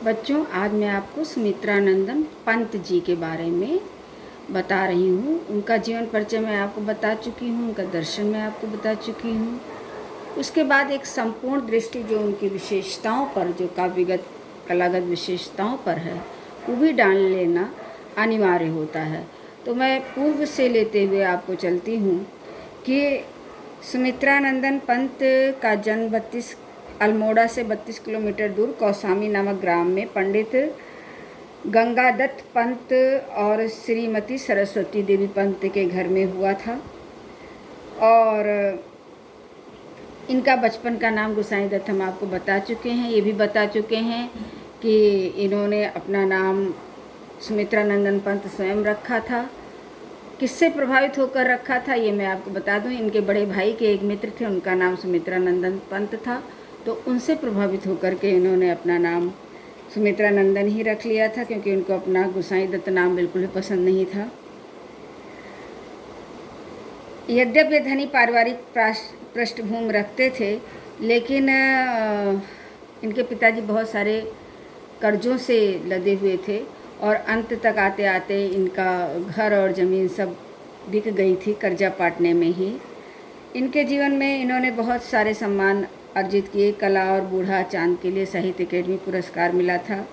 बच्चों, आज मैं आपको सुमित्रानंदन पंत जी के बारे में बता रही हूँ। उनका जीवन परिचय मैं आपको बता चुकी हूँ, उनका दर्शन मैं आपको बता चुकी हूँ। उसके बाद एक संपूर्ण दृष्टि जो उनकी विशेषताओं पर, जो काव्यगत कलागत विशेषताओं पर है, वो भी डाल लेना अनिवार्य होता है। तो मैं पूर्व से लेते हुए आपको चलती हूँ कि सुमित्रानंदन पंत का जन्म अल्मोड़ा से 32 किलोमीटर दूर कौसामी नामक ग्राम में पंडित गंगादत्त पंत और श्रीमती सरस्वती देवी पंत के घर में हुआ था। और इनका बचपन का नाम गोसाई दत्त हम आपको बता चुके हैं। ये भी बता चुके हैं कि इन्होंने अपना नाम सुमित्रानंदन पंत स्वयं रखा था। किससे प्रभावित होकर रखा था ये मैं आपको बता दूं। इनके बड़े भाई के एक मित्र थे, उनका नाम सुमित्रानंदन पंत था, तो उनसे प्रभावित होकर के इन्होंने अपना नाम सुमित्रानंदन ही रख लिया था, क्योंकि उनको अपना गोसाई दत्त नाम बिल्कुल भी पसंद नहीं था। यद्यपि धनी पारिवारिक पृष्ठभूमि रखते थे, लेकिन इनके पिताजी बहुत सारे कर्जों से लदे हुए थे और अंत तक आते आते इनका घर और ज़मीन सब बिक गई थी कर्जा पाटने में ही। इनके जीवन में इन्होंने बहुत सारे सम्मान अर्जित किए। कला और बूढ़ा चांद के लिए साहित्य अकेडमी पुरस्कार मिला था।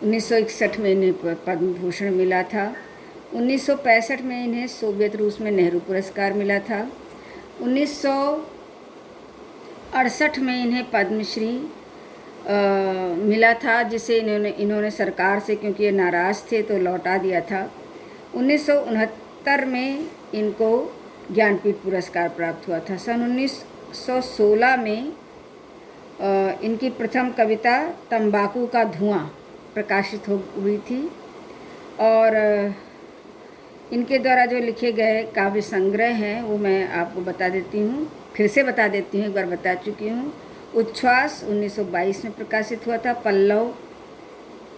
1961 में इन्हें पद्म भूषण मिला था। 1965 में इन्हें सोवियत रूस में नेहरू पुरस्कार मिला था। 1968 में इन्हें पद्मश्री मिला था, जिसे इन्होंने सरकार से, क्योंकि ये नाराज़ थे, तो लौटा दिया था। 1969 में इनको ज्ञानपीठ पुरस्कार प्राप्त हुआ था। सन 1916 में इनकी प्रथम कविता तंबाकू का धुआं प्रकाशित हुई थी। और इनके द्वारा जो लिखे गए काव्य संग्रह हैं वो मैं आपको बता देती हूँ, फिर से बता देती हूँ, एक बार बता चुकी हूँ। उच्छ्वास 1922 में प्रकाशित हुआ था। पल्लव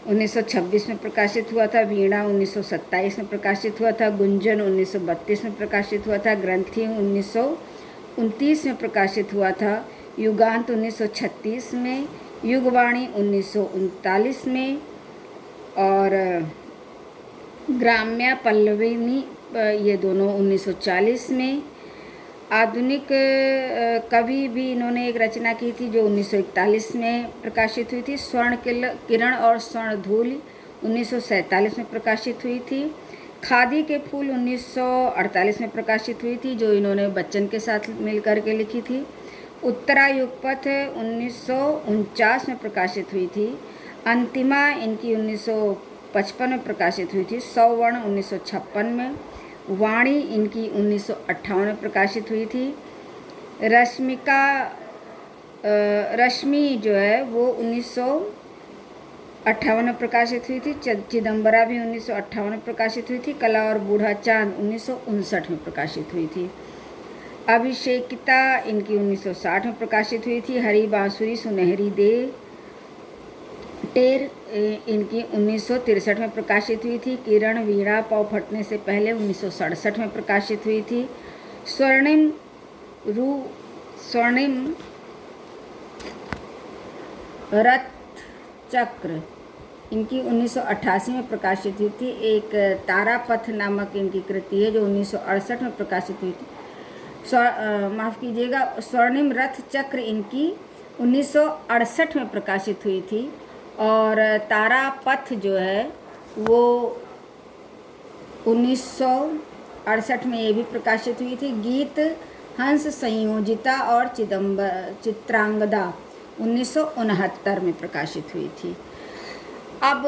1926 में प्रकाशित हुआ था। वीणा 1927 में प्रकाशित हुआ था। गुंजन 1932 में प्रकाशित हुआ था। ग्रंथि 1929 में प्रकाशित हुआ था। युगांत 1936 में। युगवाणी 1939 में। और ग्राम्या पल्लविनी ये दोनों 1940 में। आधुनिक कवि भी इन्होंने एक रचना की थी जो 1941 में प्रकाशित हुई थी। स्वर्ण किरण और स्वर्ण धूल 1947 में प्रकाशित हुई थी। खादी के फूल 1948 में प्रकाशित हुई थी, जो इन्होंने बच्चन के साथ मिलकर के लिखी थी। उत्तरा युगपथ 1949 में प्रकाशित हुई थी। अंतिमा इनकी 1955 में प्रकाशित हुई थी। सौवर्ण 1956 में। वाणी इनकी 1958 में प्रकाशित हुई थी। रश्मि जो है वो 1958 में प्रकाशित हुई थी। चिदम्बरा भी 1958 में प्रकाशित हुई थी। कला और बूढ़ा चांद 1959 में प्रकाशित हुई थी। अभिषेकिता इनकी 1960 में प्रकाशित हुई थी। हरी बांसुरी सुनहरी दे टेर इनकी 1963 में प्रकाशित हुई थी। किरण वीणा पाँव फटने से पहले 1967 में प्रकाशित हुई थी। स्वर्णिम रथ चक्र इनकी 1988 में प्रकाशित हुई थी। एक तारापथ नामक इनकी कृति है जो 1968 में प्रकाशित हुई थी। माफ़ कीजिएगा, स्वर्णिम रथ चक्र इनकी 1968 में प्रकाशित हुई थी। और तारापथ जो है वो 1968 में ये भी प्रकाशित हुई थी। गीत हंस संयोजिता और चित्रांगदा 1969 में प्रकाशित हुई थी। अब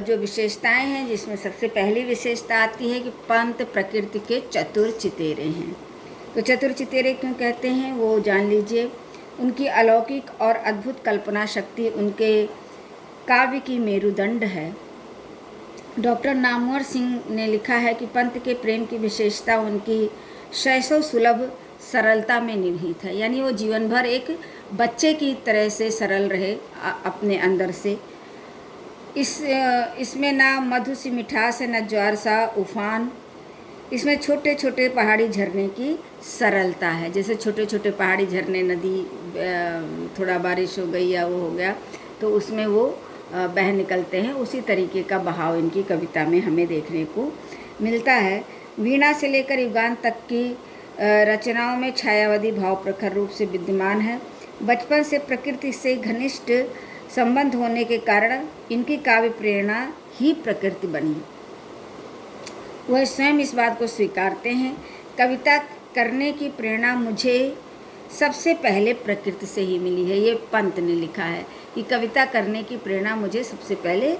जो विशेषताएं हैं, जिसमें सबसे पहली विशेषता आती है कि पंत प्रकृति के चतुर चितेरे हैं। तो चतुर चितेरे क्यों कहते हैं वो जान लीजिए। उनकी अलौकिक और अद्भुत कल्पना शक्ति उनके काव्य की मेरुदंड है। डॉक्टर नामवर सिंह ने लिखा है कि पंत के प्रेम की विशेषता उनकी शैशव सुलभ सरलता में निहित है। यानी वो जीवन भर एक बच्चे की तरह से सरल रहे अपने अंदर से। इसमें ना मधु सी मिठास है, न ज्वार सा उफान। इसमें छोटे छोटे पहाड़ी झरने की सरलता है। जैसे छोटे छोटे पहाड़ी झरने, नदी थोड़ा बारिश हो गई या वो हो गया तो उसमें वो बह निकलते हैं, उसी तरीके का बहाव इनकी कविता में हमें देखने को मिलता है। वीणा से लेकर युगांत तक की रचनाओं में छायावादी भाव प्रखर रूप से विद्यमान है। बचपन से प्रकृति से घनिष्ठ संबंध होने के कारण इनकी काव्य प्रेरणा ही प्रकृति बनी। वह स्वयं इस बात को स्वीकारते हैं, कविता करने की प्रेरणा मुझे सबसे पहले प्रकृति से ही मिली है। ये पंत ने लिखा है कि कविता करने की प्रेरणा मुझे सबसे पहले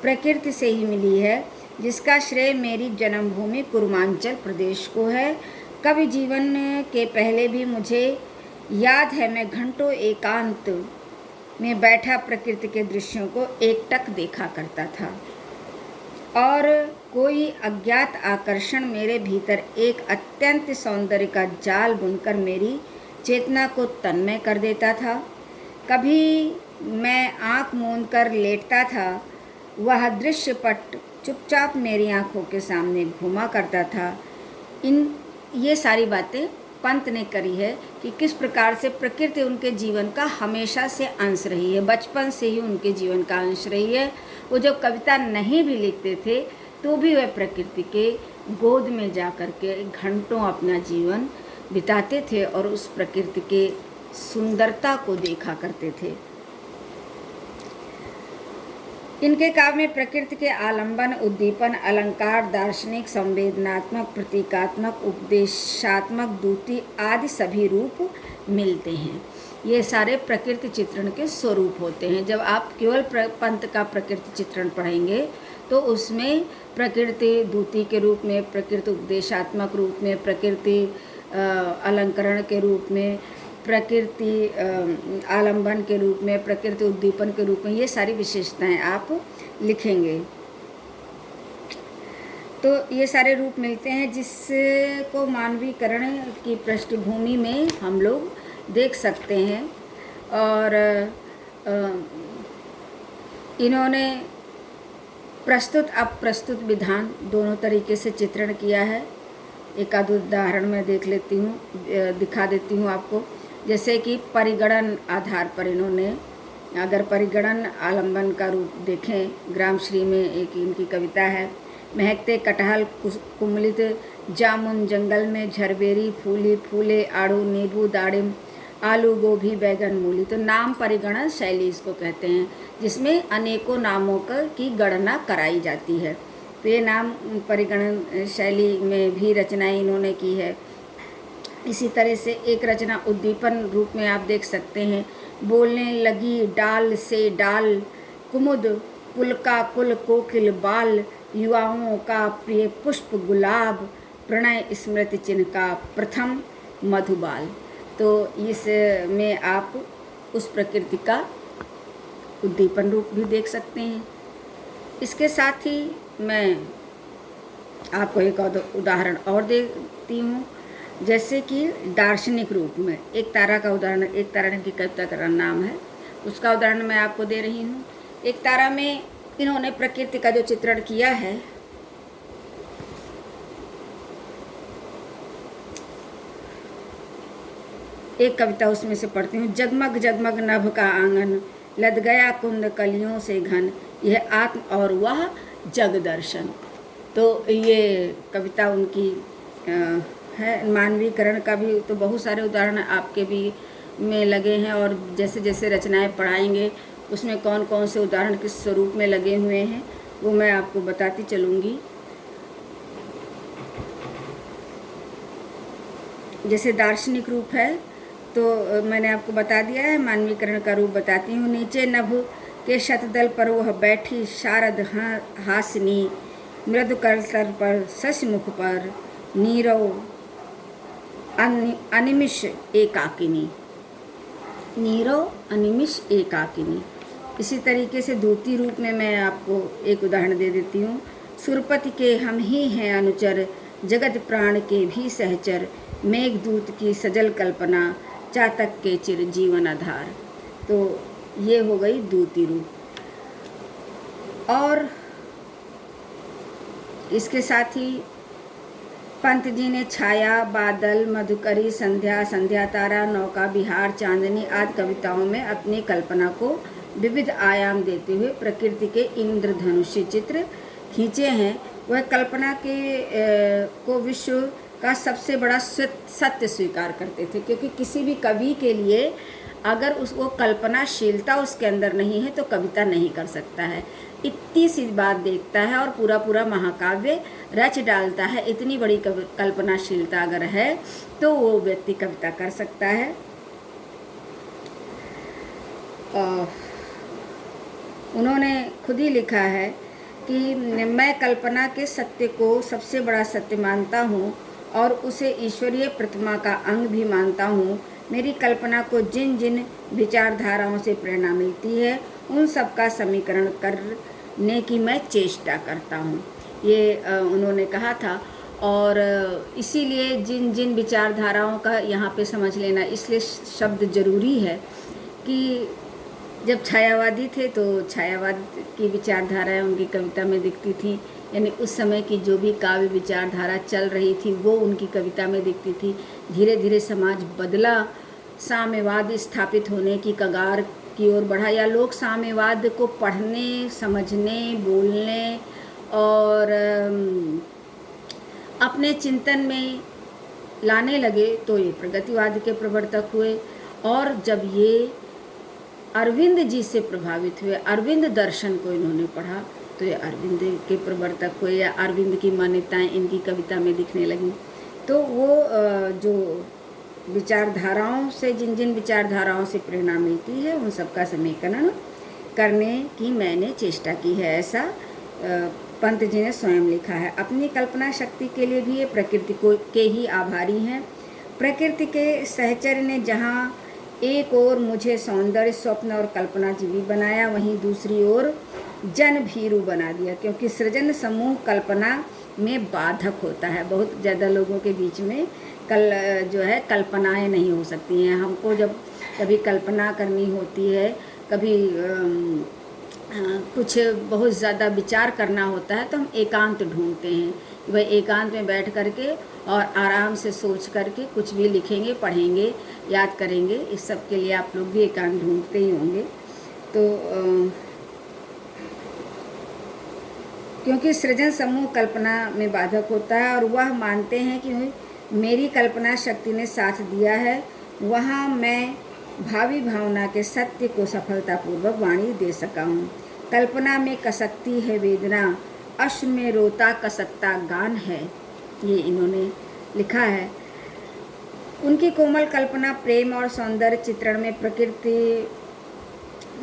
प्रकृति से ही मिली है, जिसका श्रेय मेरी जन्मभूमि कुर्मांचल प्रदेश को है। कवि जीवन के पहले भी मुझे याद है, मैं घंटों एकांत में बैठा प्रकृति के दृश्यों को एकटक देखा करता था और कोई अज्ञात आकर्षण मेरे भीतर एक अत्यंत सौंदर्य का जाल बुनकर मेरी चेतना को तन्मय कर देता था। कभी मैं आँख मूंद कर लेटता था, वह दृश्य पट चुपचाप मेरी आँखों के सामने घूमा करता था। ये सारी बातें पंत ने करी है कि किस प्रकार से प्रकृति उनके जीवन का हमेशा से अंश रही है, बचपन से ही उनके जीवन का अंश रही है। वो जब कविता नहीं भी लिखते थे तो भी वह प्रकृति के गोद में जा कर के घंटों अपना जीवन बिताते थे और उस प्रकृति के सुंदरता को देखा करते थे। इनके काव्य में प्रकृति के आलंबन, उद्दीपन, अलंकार, दार्शनिक, संवेदनात्मक, प्रतीकात्मक, उपदेशात्मक, दूती आदि सभी रूप मिलते हैं। ये सारे प्रकृति चित्रण के स्वरूप होते हैं। जब आप केवल पंत का प्रकृति चित्रण पढ़ेंगे तो उसमें प्रकृति दूती के रूप में, प्रकृति उपदेशात्मक रूप में, प्रकृति अलंकरण के रूप में, प्रकृति आलंबन के रूप में, प्रकृति उद्दीपन के रूप में, ये सारी विशेषताएं आप लिखेंगे तो ये सारे रूप मिलते हैं, जिसको मानवीकरण की पृष्ठभूमि में हम लोग देख सकते हैं। और इन्होंने प्रस्तुत अप्रस्तुत विधान दोनों तरीके से चित्रण किया है। एक आध उदाहरण मैं दिखा देती हूँ आपको। जैसे कि परिगणन आधार पर इन्होंने, अगर परिगणन आलंबन का रूप देखें, ग्रामश्री में एक इनकी कविता है, महकते कटहल कुमलित जामुन जंगल में, झरबेरी फूली फूले आड़ू नींबू दाड़िम आलू गोभी बैगन मूली। तो नाम परिगणन शैली इसको कहते हैं, जिसमें अनेकों नामों की गणना कराई जाती है। तो ये नाम परिगणन शैली में भी रचनाएं इन्होंने की है। इसी तरह से एक रचना उद्दीपन रूप में आप देख सकते हैं। बोलने लगी डाल से डाल, कुमुद पुलका कुल कोकिल बाल, युवाओं का प्रिय पुष्प गुलाब, प्रणय स्मृति चिन्ह का प्रथम मधुबाल। तो इसमें आप उस प्रकृति का उद्दीपन रूप भी देख सकते हैं। इसके साथ ही मैं आपको एक उदाहरण और देती हूँ। जैसे कि दार्शनिक रूप में एक तारा का उदाहरण, एक तारा की कविता का नाम है, उसका उदाहरण मैं आपको दे रही हूँ। एक तारा में इन्होंने प्रकृति का जो चित्रण किया है, एक कविता उसमें से पढ़ती हूँ। जगमग जगमग नभ का आंगन, लद गया कुंद कलियों से घन, यह आत्म और वह जग दर्शन। तो ये कविता उनकी है। मानवीकरण का भी तो बहुत सारे उदाहरण आपके भी में लगे हैं, और जैसे जैसे रचनाएं पढ़ाएंगे उसमें कौन कौन से उदाहरण किस स्वरूप में लगे हुए हैं वो मैं आपको बताती चलूँगी। जैसे दार्शनिक रूप है तो मैंने आपको बता दिया है। मानवीकरण का रूप बताती हूँ। नीचे नभ के शतदल पर वह बैठी, शारद हासिनी, मृदु करतल पर शशमुख पर, नीरव अनिमिष एकाकिनी, नीरव अनिमिष एकाकिनी। इसी तरीके से दूती रूप में मैं आपको एक उदाहरण दे देती हूँ। सुरपति के हम ही हैं अनुचर, जगत प्राण के भी सहचर, मेघदूत की सजल कल्पना, चातक के चिर जीवन आधार। तो ये हो गई दूती रूप। और इसके साथ ही पंत जी ने छाया, बादल, मधुकरी, संध्या, संध्या तारा, नौका विहार, चांदनी आदि कविताओं में अपनी कल्पना को विविध आयाम देते हुए प्रकृति के इंद्रधनुषी चित्र खींचे हैं। वह कल्पना को विश्व का सबसे बड़ा सत्य स्वीकार करते थे, क्योंकि किसी भी कवि के लिए अगर उसको कल्पनाशीलता उसके अंदर नहीं है तो कविता नहीं कर सकता है। इतनी सी बात देखता है और पूरा पूरा महाकाव्य रच डालता है। इतनी बड़ी कल्पनाशीलता अगर है तो वो व्यक्ति कविता कर सकता है। उन्होंने खुद ही लिखा है कि मैं कल्पना के सत्य को सबसे बड़ा सत्य मानता हूँ और उसे ईश्वरीय प्रतिमा का अंग भी मानता हूँ। मेरी कल्पना को जिन जिन विचारधाराओं से प्रेरणा मिलती है उन सब का समीकरण करने की मैं चेष्टा करता हूँ, ये उन्होंने कहा था। और इसीलिए जिन जिन विचारधाराओं का यहाँ पे समझ लेना इसलिए शब्द ज़रूरी है कि जब छायावादी थे तो छायावाद की विचारधाराएं उनकी कविता में दिखती थी, यानी उस समय की जो भी काव्य विचारधारा चल रही थी वो उनकी कविता में दिखती थी। धीरे धीरे समाज बदला, साम्यवाद स्थापित होने की कगार की ओर बढ़ा, या लोग साम्यवाद को पढ़ने, समझने, बोलने और अपने चिंतन में लाने लगे तो ये प्रगतिवाद के प्रवर्तक हुए। और जब ये अरविंद जी से प्रभावित हुए, अरविंद दर्शन को इन्होंने पढ़ा तो ये अरविंद के प्रवर्तक हुए, या अरविंद की मान्यताएं इनकी कविता में दिखने लगी। तो वो जो विचारधाराओं से जिन जिन विचारधाराओं से प्रेरणा मिलती है उन सब का समीकरण करने की मैंने चेष्टा की है, ऐसा पंत जी ने स्वयं लिखा है। अपनी कल्पना शक्ति के लिए भी ये प्रकृति के ही आभारी हैं। प्रकृति के सहचर्य ने जहाँ एक ओर मुझे सौंदर्य, स्वप्न और कल्पना जीवी बनाया, वहीं दूसरी ओर जन भीरू बना दिया, क्योंकि सृजन समूह कल्पना में बाधक होता है। बहुत ज़्यादा लोगों के बीच में कल्पनाएं नहीं हो सकती हैं। हमको जब कभी कल्पना करनी होती है, कभी कुछ बहुत ज़्यादा विचार करना होता है तो हम एकांत ढूंढते हैं। वह एकांत में बैठ करके और आराम से सोच करके कुछ भी लिखेंगे, पढ़ेंगे, याद करेंगे। इस सब के लिए आप लोग भी एकांत ढूंढते ही होंगे। तो क्योंकि सृजन समूह कल्पना में बाधक होता है और वह मानते हैं कि मेरी कल्पना शक्ति ने साथ दिया है, वहाँ मैं भावी भावना के सत्य को सफलतापूर्वक वाणी दे सका हूँ। कल्पना में कसकती है वेदना, अश्र में रोता कसकता गान है, ये इन्होंने लिखा है। उनकी कोमल कल्पना प्रेम और सौंदर्य चित्रण में, प्रकृति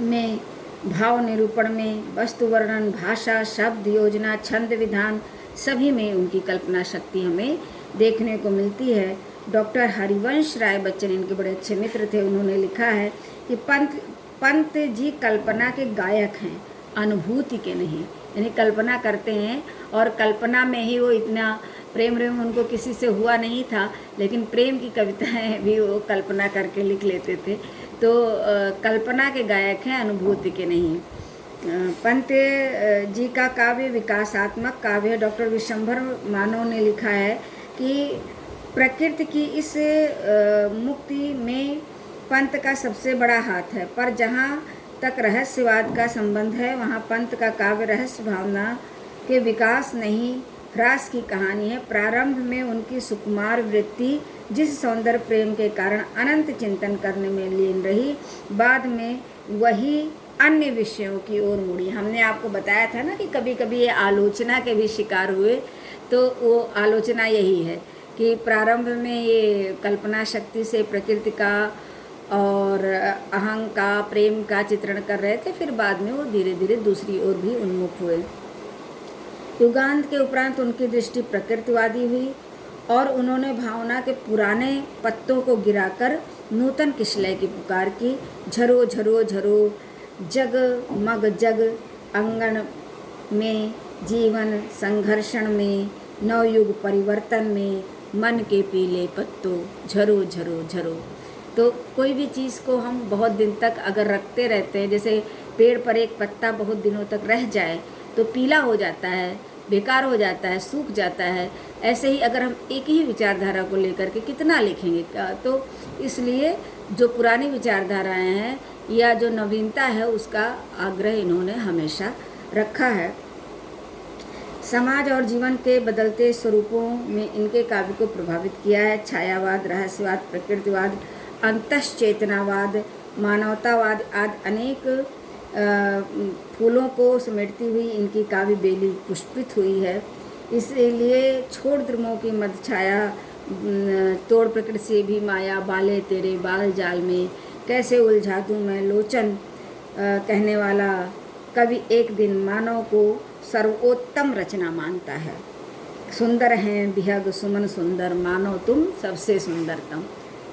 में, भाव निरूपण में, वस्तु वर्णन, भाषा, शब्द योजना, छंद विधान, सभी में उनकी कल्पना शक्ति हमें देखने को मिलती है। डॉक्टर हरिवंश राय बच्चन इनके बड़े अच्छे मित्र थे। उन्होंने लिखा है कि पंत जी कल्पना के गायक हैं, अनुभूति के नहीं। यानी कल्पना करते हैं और कल्पना में ही वो इतना प्रेम उनको किसी से हुआ नहीं था, लेकिन प्रेम की कविताएं भी वो कल्पना करके लिख लेते थे। तो कल्पना के गायक हैं, अनुभूति के नहीं। पंत जी का काव्य विकासात्मक काव्य है। डॉक्टर विशंभर मानव ने लिखा है कि प्रकृति की इस मुक्ति में पंत का सबसे बड़ा हाथ है, पर जहाँ तक रहस्यवाद का संबंध है वहाँ पंत का काव्य रहस्य भावना के विकास नहीं, ह्रास की कहानी है। प्रारंभ में उनकी सुकुमार वृत्ति जिस सौंदर्य प्रेम के कारण अनंत चिंतन करने में लीन रही, बाद में वही अन्य विषयों की ओर मुड़ी। हमने आपको बताया था ना कि कभी कभी ये आलोचना के भी शिकार हुए, तो वो आलोचना यही है कि प्रारंभ में ये कल्पना शक्ति से प्रकृति का और अहंग का, प्रेम का चित्रण कर रहे थे, फिर बाद में वो धीरे धीरे दूसरी ओर भी उन्मुख हुए। युगांत के उपरांत उनकी दृष्टि प्रकृतिवादी हुई और उन्होंने भावना के पुराने पत्तों को गिराकर नूतन किशलय की पुकार की। झरो झरो झरो जग मग जग, अंगन में जीवन संघर्षण में, नवयुग परिवर्तन में, मन के पीले पत्तों झरो झरो झरो। तो कोई भी चीज़ को हम बहुत दिन तक अगर रखते रहते हैं, जैसे पेड़ पर एक पत्ता बहुत दिनों तक रह जाए तो पीला हो जाता है, बेकार हो जाता है, सूख जाता है। ऐसे ही अगर हम एक ही विचारधारा को लेकर के कितना लिखेंगे, तो इसलिए जो पुरानी विचारधाराएं हैं या जो नवीनता है उसका आग्रह इन्होंने हमेशा रखा है। समाज और जीवन के बदलते स्वरूपों में इनके काव्य को प्रभावित किया है। छायावाद, रहस्यवाद, प्रकृतिवाद, अंतश्चेतनावाद, मानवतावाद आदि अनेक फूलों को समेटती हुई इनकी काव्य बेली पुष्पित हुई है। इसलिए छोड़ द्रुमों की मध छाया, तोड़ प्रकृति से भी माया, बाले तेरे बाल जाल में, कैसे उलझा दूँ मैं लोचन कहने वाला कवि एक दिन मानव को सर्वोत्तम रचना मानता है। सुंदर हैं बिहग सुमन सुंदर, मानो तुम सबसे सुंदरतम।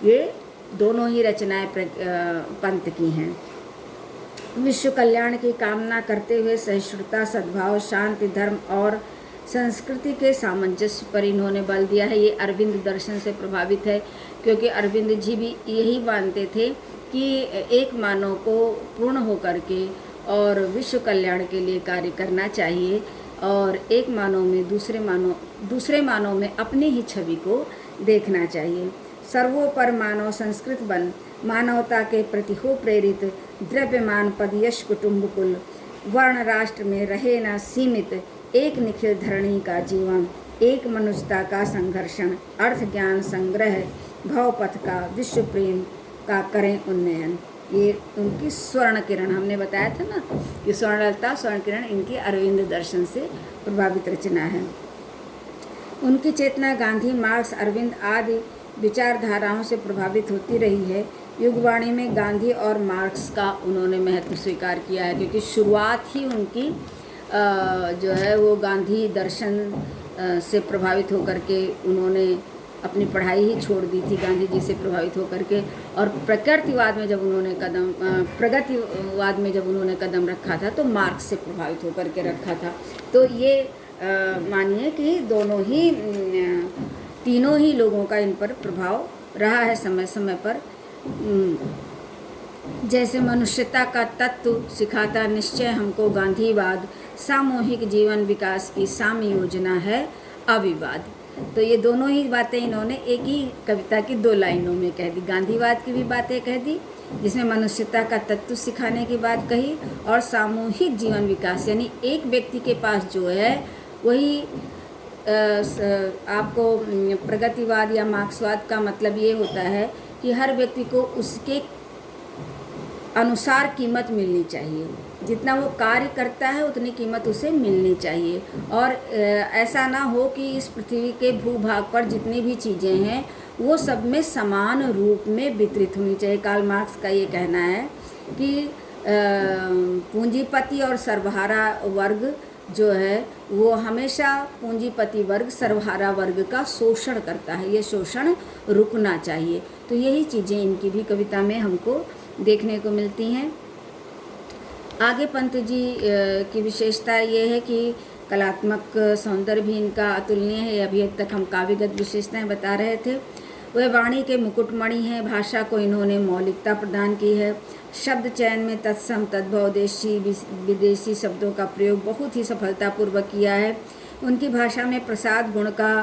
ये दोनों ही रचनाएं पंत की हैं। विश्व कल्याण की कामना करते हुए सहिष्णुता, सद्भाव, शांति, धर्म और संस्कृति के सामंजस्य पर इन्होंने बल दिया है। ये अरविंद दर्शन से प्रभावित है, क्योंकि अरविंद जी भी यही मानते थे कि एक मानव को पूर्ण होकर के और विश्व कल्याण के लिए कार्य करना चाहिए, और एक मानव में दूसरे मानव में अपनी ही छवि को देखना चाहिए। सर्वोपर मानव संस्कृत बन, मानवता के प्रति हो प्रेरित, द्रव्यमान पद यश कुटुंब कुल, वर्ण राष्ट्र में रहे न सीमित, एक निखिल धरणी का जीवन, एक मनुष्यता का संघर्षण, अर्थ ज्ञान संग्रह, भवपथ का विश्व प्रेम का करें उन्नयन। ये उनकी स्वर्ण किरण, हमने बताया था ना कि स्वर्णलता स्वर्ण किरण इनकी अरविंद दर्शन से प्रभावित रचना है। उनकी चेतना गांधी, मार्क्स, अरविंद आदि विचारधाराओं से प्रभावित होती रही है। युगवाणी में गांधी और मार्क्स का उन्होंने महत्व स्वीकार किया है, क्योंकि शुरुआत ही उनकी जो है वो गांधी दर्शन से प्रभावित होकर के उन्होंने अपनी पढ़ाई ही छोड़ दी थी गांधी जी से प्रभावित होकर के, और प्रगतिवाद में जब उन्होंने कदम रखा था तो मार्क्स से प्रभावित होकर के रखा था। तो ये मानिए कि तीनों ही लोगों का इन पर प्रभाव रहा है समय समय पर। जैसे मनुष्यता का तत्व सिखाता निश्चय हमको गांधीवाद, सामूहिक जीवन विकास की साम योजना है अविवाद। तो ये दोनों ही बातें इन्होंने एक ही कविता की 2 लाइनों में कह दी। गांधीवाद की भी बातें कह दी, जिसमें मनुष्यता का तत्व सिखाने की बात कही, और सामूहिक जीवन विकास, यानी एक व्यक्ति के पास जो है वही आपको प्रगतिवाद या मार्क्सवाद का मतलब ये होता है कि हर व्यक्ति को उसके अनुसार कीमत मिलनी चाहिए, जितना वो कार्य करता है उतनी कीमत उसे मिलनी चाहिए, और ऐसा ना हो कि इस पृथ्वी के भूभाग पर जितनी भी चीज़ें हैं वो सब में समान रूप में वितरित होनी चाहिए। कार्ल मार्क्स का ये कहना है कि पूंजीपति और सर्वहारा वर्ग जो है वो हमेशा पूंजीपति वर्ग सर्वहारा वर्ग का शोषण करता है, ये शोषण रुकना चाहिए। तो यही चीज़ें इनकी भी कविता में हमको देखने को मिलती हैं। आगे पंत जी की विशेषता ये है कि कलात्मक सौंदर्य भी इनका अतुलनीय है। अभी तक हम काव्यगत विशेषताएं बता रहे थे। वह वाणी के मुकुटमणि हैं, भाषा को इन्होंने मौलिकता प्रदान की है। शब्द चयन में तत्सम तद्भव देशी विदेशी शब्दों का प्रयोग बहुत ही सफलतापूर्वक किया है। उनकी भाषा में प्रसाद गुण का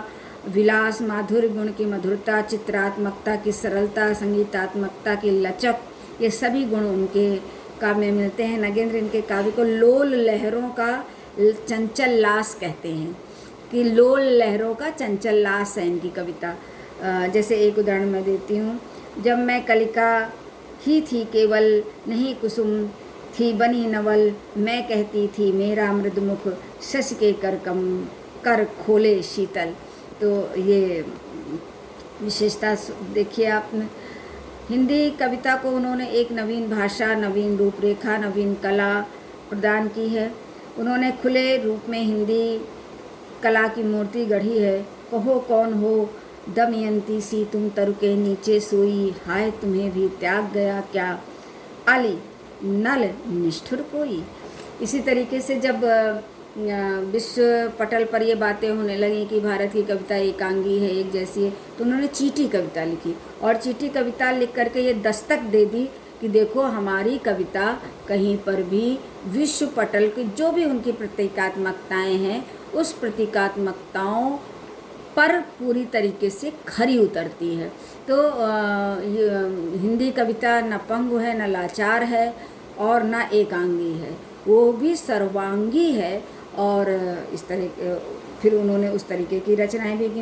विलास, माधुर्य गुण की मधुरता, चित्रात्मकता की सरलता, संगीतात्मकता की लचक, ये सभी गुण उनके काव्य में मिलते हैं। नगेंद्र इनके काव्य को लोल लहरों का चंचल लास कहते हैं, कि लोल लहरों का चंचल लास है इनकी कविता। जैसे एक उदाहरण मैं देती हूँ। जब मैं कलिका ही थी केवल, नहीं कुसुम थी बनी नवल, मैं कहती थी मेरा मृदुमुख शश के कर खोले शीतल। तो ये विशेषता देखिए आपने। हिंदी कविता को उन्होंने एक नवीन भाषा, नवीन रूपरेखा, नवीन कला प्रदान की है। उन्होंने खुले रूप में हिंदी कला की मूर्ति गढ़ी है। कहो कौन हो दमयंती सी तुम तरु के नीचे सोई, हाय तुम्हें भी त्याग गया क्या आली नल निष्ठुर कोई। इसी तरीके से जब विश्व पटल पर ये बातें होने लगी कि भारत की कविता एकांगी है, एक जैसी है, तो उन्होंने चीटी कविता लिखी, और चीटी कविता लिख करके ये दस्तक दे दी कि देखो हमारी कविता कहीं पर भी विश्व पटल की जो भी उनकी प्रतीकात्मकताएं हैं उस प्रतीकात्मकताओं पर पूरी तरीके से खरी उतरती है। तो हिंदी कविता न पंगु है, न लाचार है और न एकांगी है, वो भी सर्वांगी है। और इस तरह फिर उन्होंने उस तरीके की रचनाएं भी की।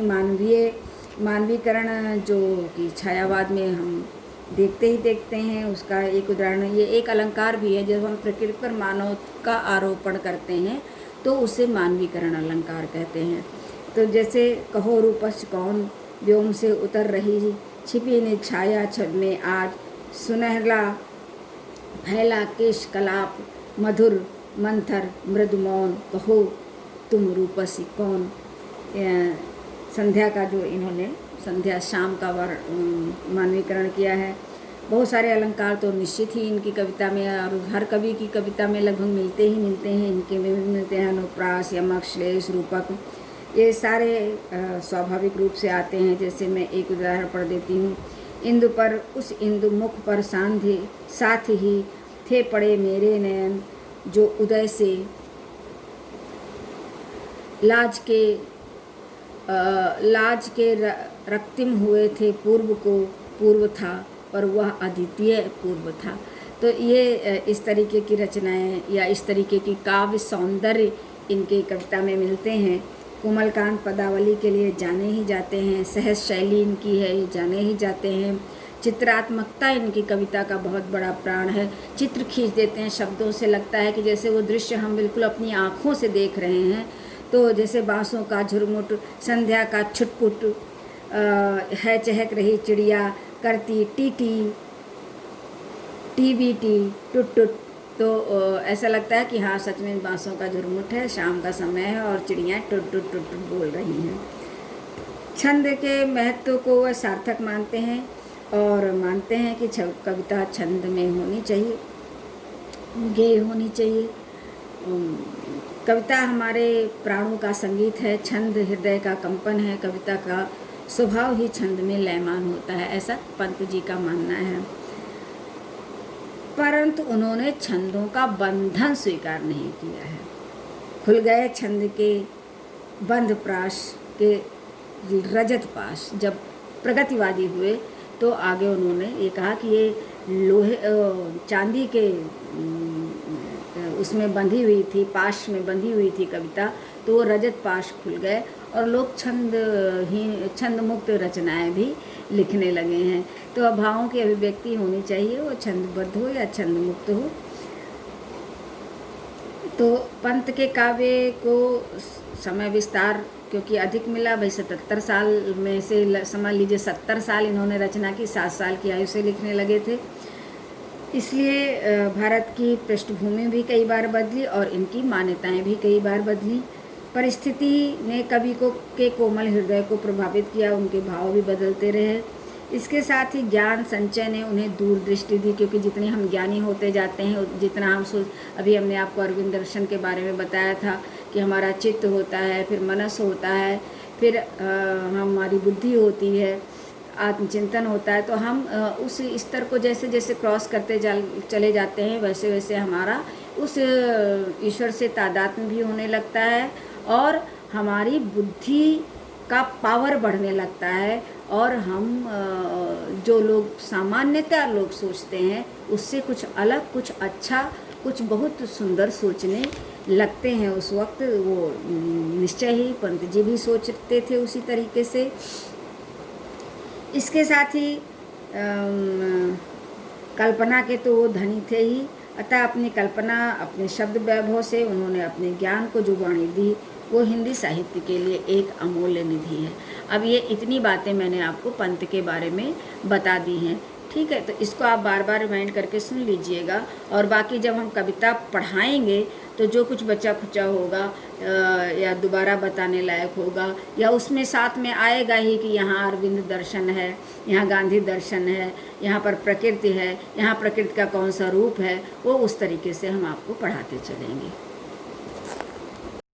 मानवीकरण जो कि छायावाद में हम देखते हैं, उसका एक उदाहरण ये एक अलंकार भी है। जब हम प्रकृति पर मानव का आरोपण करते हैं तो उसे मानवीकरण अलंकार कहते हैं। तो जैसे कहो रूपस कौन, व्योम से उतर रही छिपी ने छाया छब में आज, सुनहला फैला केश कलाप, मधुर मंथर मृदु मौन, कहो तुम रूपसी कौन। संध्या का जो इन्होंने संध्या शाम का मानवीकरण किया है। बहुत सारे अलंकार तो निश्चित ही इनकी कविता में और हर कवि की कविता में लगभग मिलते हैं। इनके में भी मिलते हैं अनुप्रास, यमक, श्लेष, रूपक, ये सारे स्वाभाविक रूप से आते हैं। जैसे मैं एक उदाहरण पढ़ देती हूँ। इंदु पर उस इंदु मुख पर सांधे साथ ही थे पड़े मेरे नयन, जो उदय से लाज के रक्तिम हुए थे, पूर्व को पूर्व था पर वह अद्वितीय पूर्व था। तो ये इस तरीके की रचनाएं या इस तरीके की काव्य सौंदर्य इनके कविता में मिलते हैं। कोमलकांत पदावली के लिए जाने ही जाते हैं, सहज शैली इनकी है, ये जाने ही जाते हैं। चित्रात्मकता इनकी कविता का बहुत बड़ा प्राण है। चित्र खींच देते हैं शब्दों से, लगता है कि जैसे वो दृश्य हम बिल्कुल अपनी आँखों से देख रहे हैं। तो जैसे बाँसों का झुरमुट, संध्या का छुटपुट, है चहक रही चिड़िया, करती टीटी टीवीटी टुट टुट। तो ऐसा लगता है कि हाँ सच में बाँसों का झुरमुट है, शाम का समय है और चिड़ियाँ टुट टुट टुट टुट बोल रही हैं। छंद के महत्व को वह सार्थक मानते हैं और मानते हैं कि कविता छंद में होनी चाहिए, गेय होनी चाहिए। कविता हमारे प्राणों का संगीत है, छंद हृदय का कंपन है, कविता का स्वभाव ही छंद में लयमान होता है, ऐसा पंत जी का मानना है। परंतु उन्होंने छंदों का बंधन स्वीकार नहीं किया है। खुल गए छंद के बंध प्राश के रजत पाश। जब प्रगतिवादी हुए तो आगे उन्होंने ये कहा कि ये लोहे चांदी के उसमें बंधी हुई थी, पाश में बंधी हुई थी कविता, तो वो रजत पाश खुल गए और लोग छंद मुक्त रचनाएं भी लिखने लगे हैं। तो भावों की अभिव्यक्ति होनी चाहिए, वो छंदबद्ध हो या छंद मुक्त हो। तो पंत के काव्य को समय विस्तार क्योंकि अधिक मिला, भाई 77 साल में से समझ लीजिए 70 साल इन्होंने रचना की, 7 साल की आयु से लिखने लगे थे। इसलिए भारत की पृष्ठभूमि भी कई बार बदली और इनकी मान्यताएं भी कई बार बदली। परिस्थिति ने कवि के कोमल हृदय को प्रभावित किया, उनके भाव भी बदलते रहे। इसके साथ ही ज्ञान संचय ने उन्हें दूरदृष्टि दी, क्योंकि जितने हम ज्ञानी होते जाते हैं जितना हम अभी हमने आपको अरविंद दर्शन के बारे में बताया था कि हमारा चित्त होता है, फिर मनस होता है, फिर हमारी बुद्धि होती है, आत्मचिंतन होता है। तो हम उस स्तर को जैसे जैसे क्रॉस करते चले जाते हैं वैसे वैसे हमारा उस ईश्वर से तादात्म्य भी होने लगता है और हमारी बुद्धि का पावर बढ़ने लगता है और हम जो लोग सामान्यतः लोग सोचते हैं उससे कुछ अलग, कुछ अच्छा, कुछ बहुत सुंदर सोचने लगते हैं। उस वक्त वो निश्चय ही पंत जी भी सोचते थे उसी तरीके से। इसके साथ ही कल्पना के तो वो धनी थे ही, अतः अपनी कल्पना, अपने शब्द वैभव से उन्होंने अपने ज्ञान को जो वाणी दी वो हिंदी साहित्य के लिए एक अमूल्य निधि है। अब ये इतनी बातें मैंने आपको पंत के बारे में बता दी हैं, ठीक है। तो इसको आप बार बार रिमाइंड करके सुन लीजिएगा और बाकी जब हम कविता पढ़ाएंगे तो जो कुछ बचा खुचा होगा या दोबारा बताने लायक होगा या उसमें साथ में आएगा ही कि यहाँ अरविंद दर्शन है, यहाँ गांधी दर्शन है, यहाँ पर प्रकृति है, यहाँ प्रकृति का कौन सा रूप है, वो उस तरीके से हम आपको पढ़ाते चलेंगे।